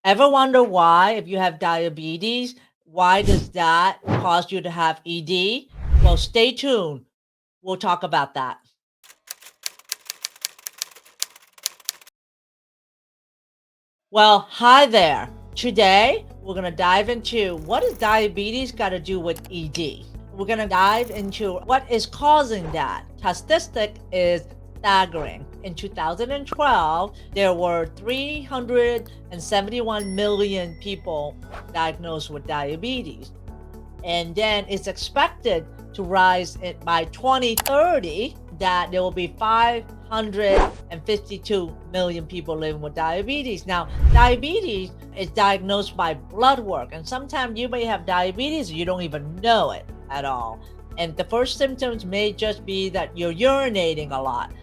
Ever wonder why, if you have diabetes, why does that cause you to have ED? Well, stay tuned. We'll talk about that. Well, hi there. Today, we're going to dive into what does diabetes got to do with ED? We're going to dive into what is causing that. Statistic is staggering. In 2012, there were 371 million people diagnosed with diabetes. And then it's expected to rise by 2030 that there will be 552 million people living with diabetes. Now, diabetes is diagnosed by blood work, and sometimes you may have diabetes and you don't even know it at all. And the first symptoms may just be that you're urinating a lot,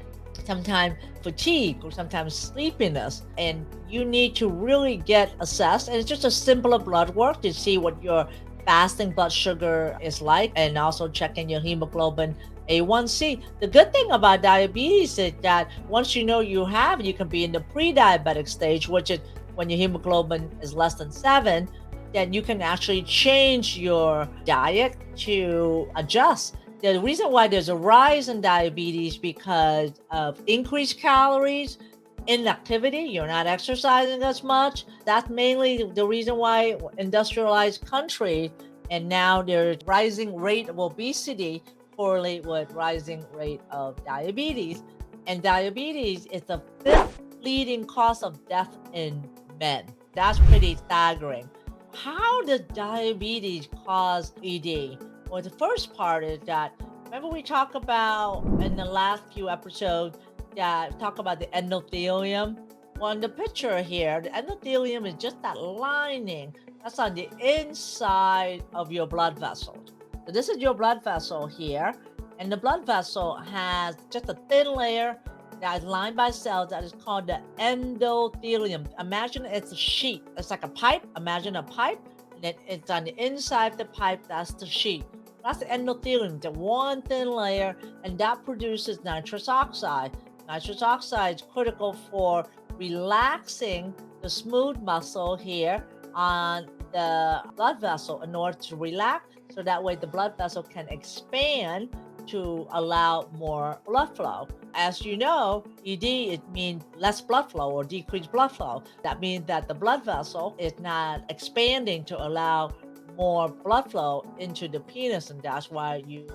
sometimes fatigue, or sometimes sleepiness, and you need to really get assessed. And it's just a simpler blood work to see what your fasting blood sugar is like, and also checking your hemoglobin A1C. The good thing about diabetes is that once you know you have it, you can be in the pre-diabetic stage, which is when your hemoglobin is less than 7, then you can actually change your diet to adjust. The reason why there's a rise in diabetes because of increased calories, inactivity, you're not exercising as much. That's mainly the reason why industrialized countries, and now there's rising rate of obesity correlate with rising rate of diabetes. And diabetes is the fifth leading cause of death in men. That's pretty staggering. How does diabetes cause ED? Well, the first part is that, remember we talked about in the last few episodes that talk about the endothelium? Well, in the picture here, the endothelium is just that lining that's on the inside of your blood vessels. So this is your blood vessel here, and the blood vessel has just a thin layer that is lined by cells that is called the endothelium. Imagine it's a sheet. It's like a pipe. Imagine a pipe, and it's on the inside of the pipe. That's the sheet. That's the endothelium, the one thin layer, and that produces nitrous oxide. Nitrous oxide is critical for relaxing the smooth muscle here on the blood vessel in order to relax, so that way the blood vessel can expand to allow more blood flow. As you know, ED, it means less blood flow or decreased blood flow. That means that the blood vessel is not expanding to allow more blood flow into the penis, and that's why you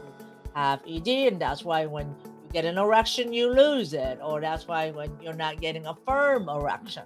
have ED, and that's why when you get an erection, you lose it, or that's why when you're not getting a firm erection.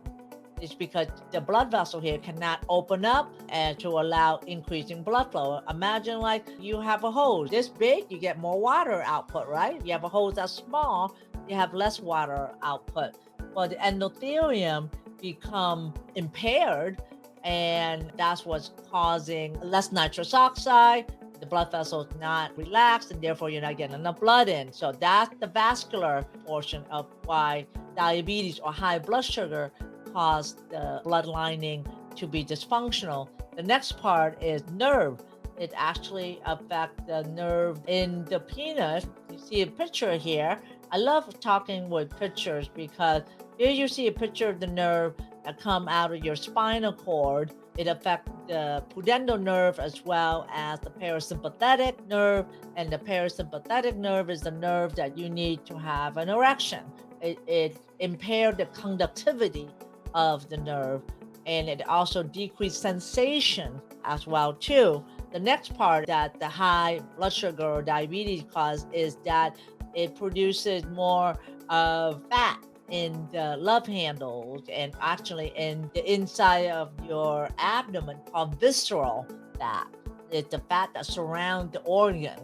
It's because the blood vessel here cannot open up and to allow increasing blood flow. Imagine like you have a hose this big, you get more water output, right? You have a hose that's small, you have less water output. Well, the endothelium become impaired, and that's what's causing less nitrous oxide. The blood vessel is not relaxed, and therefore you're not getting enough blood in. So that's the vascular portion of why diabetes or high blood sugar cause the blood lining to be dysfunctional. The next part is nerve. It actually affects the nerve in the penis. You see a picture here. I love talking with pictures because here you see a picture of the nerve that come out of your spinal cord. It affects the pudendal nerve as well as the parasympathetic nerve. And the parasympathetic nerve is the nerve that you need to have an erection. It impaired the conductivity of the nerve, and it also decreased sensation as well too. The next part that the high blood sugar or diabetes cause is that it produces more of fat in the love handles and actually in the inside of your abdomen, called visceral fat. It's the fat that surrounds the organ,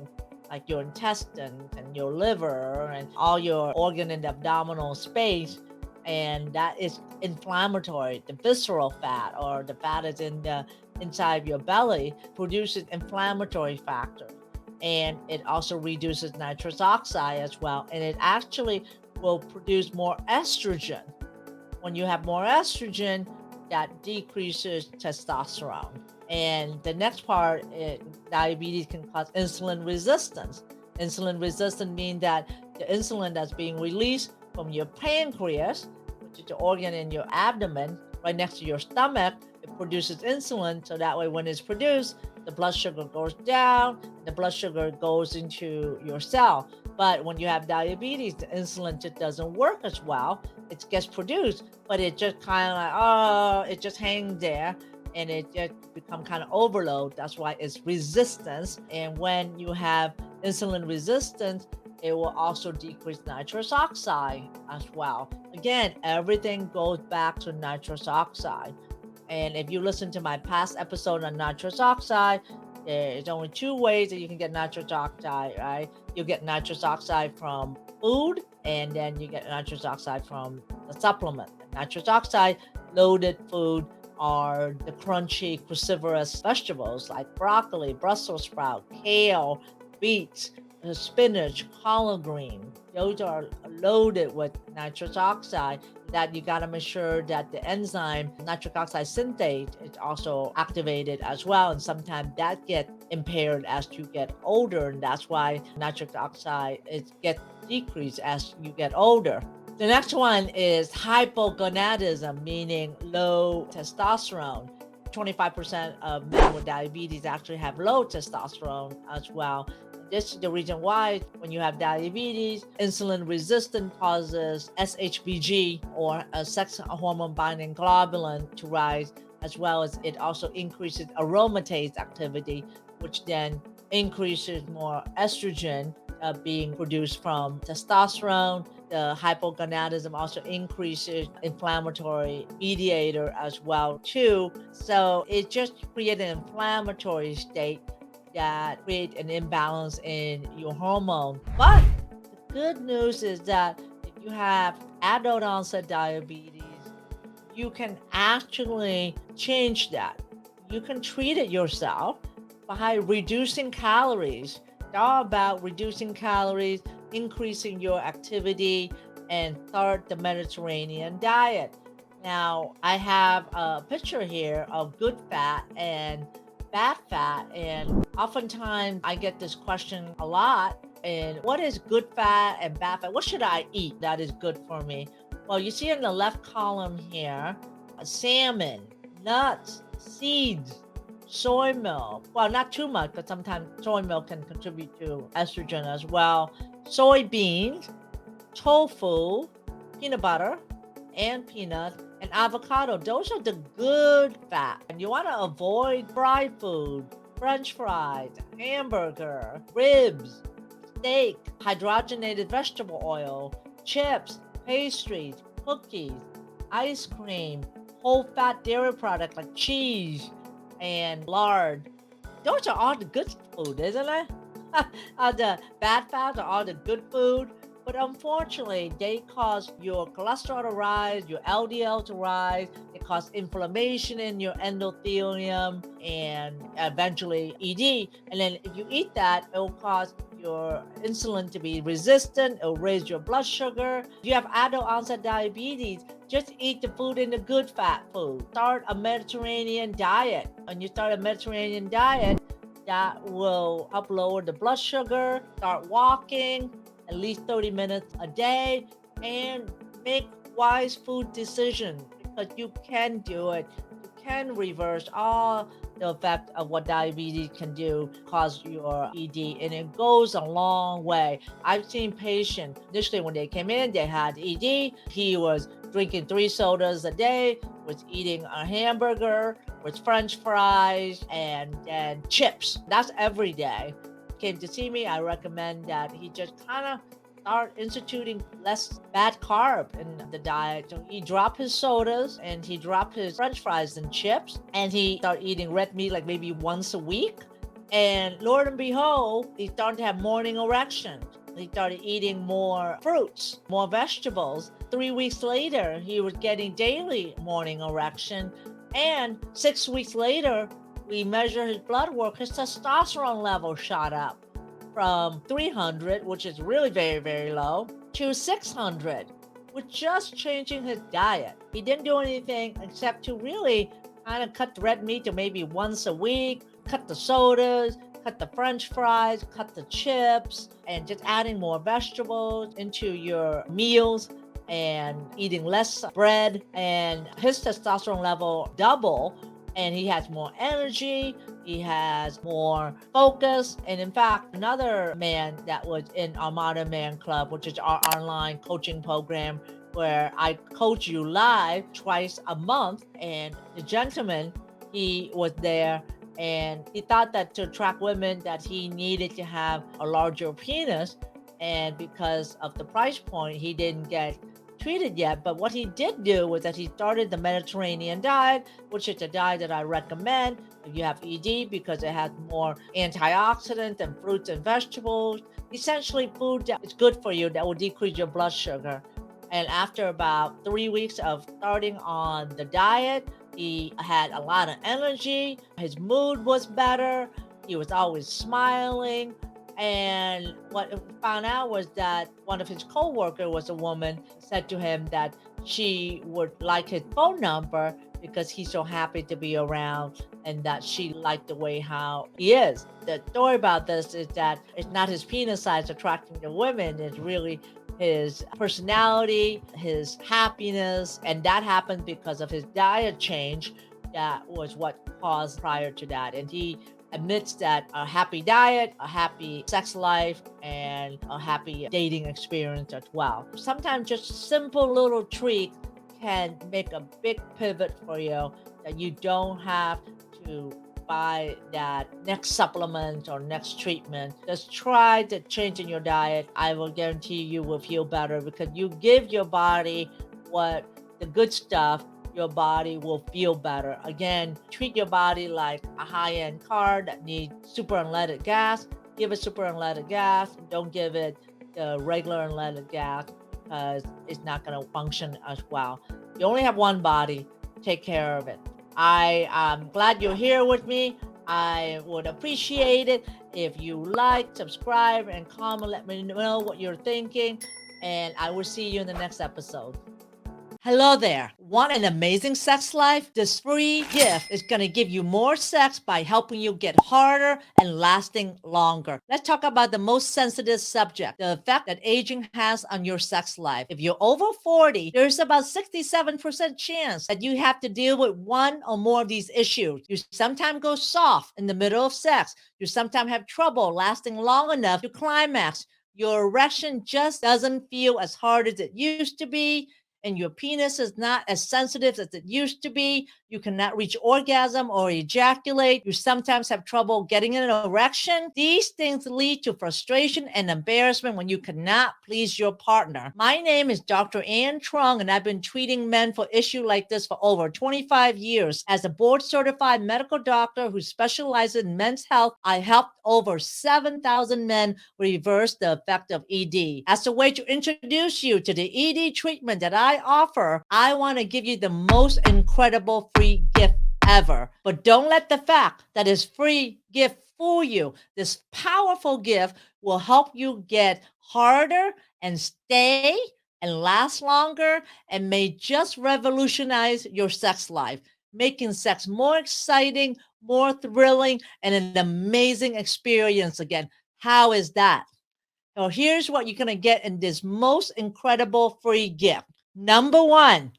like your intestines and your liver and all your organ in the abdominal space, and that is inflammatory. The visceral fat, or the fat is in the inside of your belly, produces inflammatory factors, and it also reduces nitrous oxide as well, and it actually will produce more estrogen. When you have more estrogen, that decreases testosterone. And the next part, diabetes can cause insulin resistance. Insulin resistance means that the insulin that's being released from your pancreas, which is the organ in your abdomen, right next to your stomach. It produces insulin, so that way when it's produced, the blood sugar goes down, the blood sugar goes into your cell. But when you have diabetes, the insulin just doesn't work as well. It gets produced, but it just kind of like, oh, it just hangs there and it just become kind of overload. That's why it's resistance. And when you have insulin resistance, it will also decrease nitrous oxide as well. Again, everything goes back to nitrous oxide. And if you listen to my past episode on nitrous oxide, there's only two ways that you can get nitrous oxide, right? You get nitrous oxide from food, and then you get nitrous oxide from the supplement. Nitrous oxide loaded food are the crunchy cruciferous vegetables like broccoli, Brussels sprout, kale, beets, spinach, collard green. Those are loaded with nitrous oxide that you got to make sure that the enzyme nitric oxide synthase is also activated as well. And sometimes that gets impaired as you get older. And that's why nitric oxide gets decreased as you get older. The next one is hypogonadism, meaning low testosterone. 25% of men with diabetes actually have low testosterone as well. This is the reason why when you have diabetes, insulin resistance causes SHBG, or a sex hormone binding globulin, to rise, as well as it also increases aromatase activity, which then increases more estrogen being produced from testosterone. The hypogonadism also increases inflammatory mediator as well too. So it just creates an inflammatory state that create an imbalance in your hormone. But the good news is that if you have adult onset diabetes, you can actually change that. You can treat it yourself by reducing calories. It's all about reducing calories, increasing your activity, and start the Mediterranean diet. Now, I have a picture here of good fat and bad fat, and oftentimes I get this question a lot. And what is good fat and bad fat? What should I eat that is good for me? Well, you see in the left column here, salmon, nuts, seeds, soy milk. Well, not too much, but sometimes soy milk can contribute to estrogen as well. Soybeans, tofu, peanut butter, and peanuts, and avocado. Those are the good fat. And you want to avoid fried food, French fries, hamburger, ribs, steak, hydrogenated vegetable oil, chips, pastries, cookies, ice cream, whole fat dairy products like cheese and lard. Those are all the good food, isn't it? The bad fats are all the good food. But unfortunately, they cause your cholesterol to rise, your LDL to rise. They cause inflammation in your endothelium and eventually ED. And then if you eat that, it will cause your insulin to be resistant. It'll raise your blood sugar. If you have adult onset diabetes, just eat the food in the good fat food. Start a Mediterranean diet. When you start a Mediterranean diet, that will help lower the blood sugar. Start walking at least 30 minutes a day, and make wise food decisions, because you can do it. You can reverse all the effect of what diabetes can do, cause your ED, and it goes a long way. I've seen patients, initially when they came in, they had ED. He was drinking 3 sodas a day, was eating a hamburger with French fries and chips. That's every day. Came to see me, I recommend that he just kind of start instituting less bad carb in the diet. So he dropped his sodas and he dropped his French fries and chips, and he started eating red meat like maybe once a week. And Lord and behold, he started to have morning erections. He started eating more fruits, more vegetables. 3 weeks later, he was getting daily morning erection. And 6 weeks later, we measure his blood work, his testosterone level shot up from 300, which is really very, very low, to 600 with just changing his diet. He didn't do anything except to really kind of cut the red meat to maybe once a week, cut the sodas, cut the French fries, cut the chips, and just adding more vegetables into your meals. and eating less bread, and his testosterone level double, and he has more energy, he has more focus. And in fact, another man that was in our Modern Man Club, which is our online coaching program where I coach you live twice a month, and the gentleman, he was there, and he thought that to attract women that he needed to have a larger penis, and because of the price point he didn't get treated yet. But what he did do was that he started the Mediterranean diet, which is a diet that I recommend if you have ED because it has more antioxidants and fruits and vegetables. Essentially, food that is good for you that will decrease your blood sugar. And after about 3 weeks of starting on the diet, he had a lot of energy. His mood was better. He was always smiling. And what we found out was that one of his coworkers was a woman, said to him that she would like his phone number because he's so happy to be around, and that she liked the way how he is. The story about this is that it's not his penis size attracting the women, it's really his personality, his happiness, and that happened because of his diet change. That was what caused prior to that. And he admits that a happy diet, a happy sex life, and a happy dating experience as well. Sometimes just simple little tweaks can make a big pivot for you, that you don't have to buy that next supplement or next treatment. Just try to change in your diet. I will guarantee you will feel better because you give your body what the good stuff, your body will feel better. Again, treat your body like a high-end car that needs super unleaded gas. Give it super unleaded gas. Don't give it the regular unleaded gas because it's not going to function as well. You only have one body. Take care of it. I am glad you're here with me. I would appreciate it if you like, subscribe, and comment. Let me know what you're thinking. And I will see you in the next episode. Hello there. Want an amazing sex life? This free gift is going to give you more sex by helping you get harder and lasting longer. Let's talk about the most sensitive subject, the effect that aging has on your sex life. If you're over 40, there's about 67% chance that you have to deal with one or more of these issues. You sometimes go soft in the middle of sex. You sometimes have trouble lasting long enough to climax. Your erection just doesn't feel as hard as it used to be, and your penis is not as sensitive as it used to be. You cannot reach orgasm or ejaculate. You sometimes have trouble getting an erection. These things lead to frustration and embarrassment when you cannot please your partner. My name is Dr. Ann Truong, and I've been treating men for issues like this for over 25 years. As a board-certified medical doctor who specializes in men's health, I helped over 7,000 men reverse the effect of ED. As a way to introduce you to the ED treatment that I offer, I want to give you the most incredible free gift ever. But don't let the fact that it's free gift fool you. This powerful gift will help you get harder and stay and last longer, and may just revolutionize your sex life, making sex more exciting, more thrilling, and an amazing experience again. How is that? So here's what you're going to get in this most incredible free gift. Number one,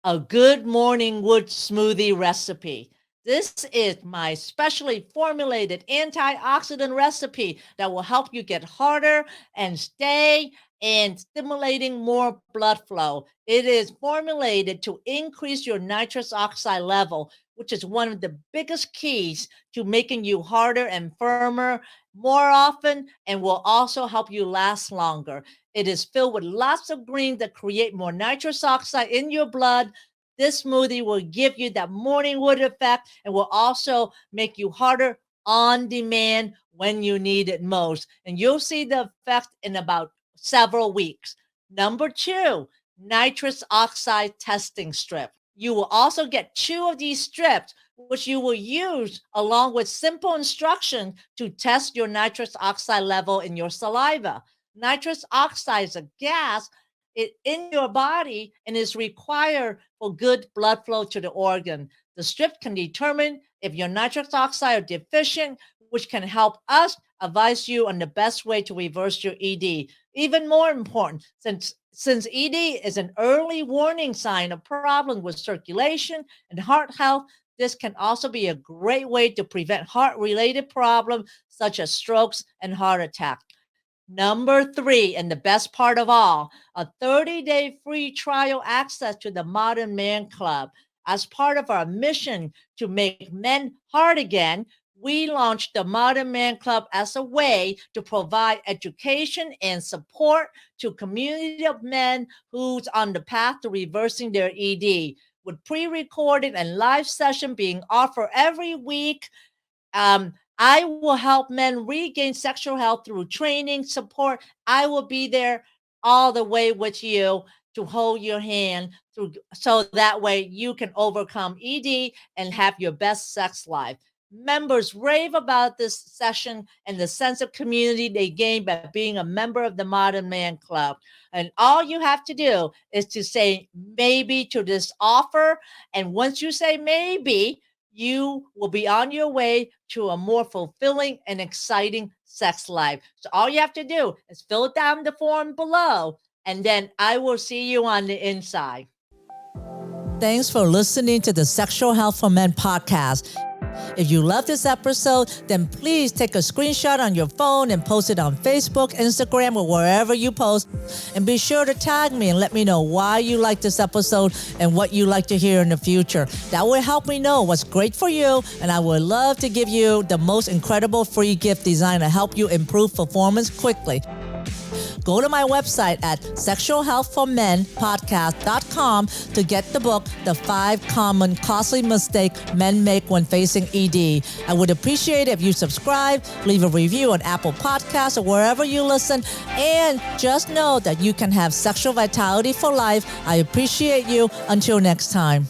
a good morning wood smoothie recipe. This is my specially formulated antioxidant recipe that will help you get harder and stay, and stimulating more blood flow. It is formulated to increase your nitrous oxide level, which is one of the biggest keys to making you harder and firmer more often, and will also help you last longer. It is filled with lots of greens that create more nitrous oxide in your blood. This smoothie will give you that morning wood effect and will also make you harder on demand when you need it most. And you'll see the effect in about several weeks. Number two, nitrous oxide testing strip. You will also get 2 of these strips, which you will use along with simple instructions to test your nitrous oxide level in your saliva. Nitrous oxide is a gas in your body and is required for good blood flow to the organ. The strip can determine if your nitrous oxide are deficient, which can help us advise you on the best way to reverse your ED. Even more important, since Since ED is an early warning sign of problems with circulation and heart health, this can also be a great way to prevent heart-related problems such as strokes and heart attacks. Number 3, and the best part of all, a 30-day free trial access to the Modern Man Club. As part of our mission to make men hard again, we launched the Modern Man Club as a way to provide education and support to a community of men who's on the path to reversing their ED, with pre-recorded and live session being offered every week. I will help men regain sexual health through training, support. I will be there all the way with you to hold your hand through, so that way you can overcome ED and have your best sex life. Members rave about this session and the sense of community they gain by being a member of the Modern Man Club. And all you have to do is to say maybe to this offer. And once you say maybe, you will be on your way to a more fulfilling and exciting sex life. So all you have to do is fill down the form below, and then I will see you on the inside. Thanks for listening to the Sexual Health for Men podcast. If you love this episode, then please take a screenshot on your phone and post it on Facebook, Instagram, or wherever you post. And be sure to tag me and let me know why you like this episode and what you like to hear in the future. That will help me know what's great for you, and I would love to give you the most incredible free gift designed to help you improve performance quickly. Go to my website at sexualhealthformenpodcast.com to get the book, The 5 Common Costly Mistakes Men Make When Facing ED. I would appreciate it if you subscribe, leave a review on Apple Podcasts or wherever you listen, and just know that you can have sexual vitality for life. I appreciate you. Until next time.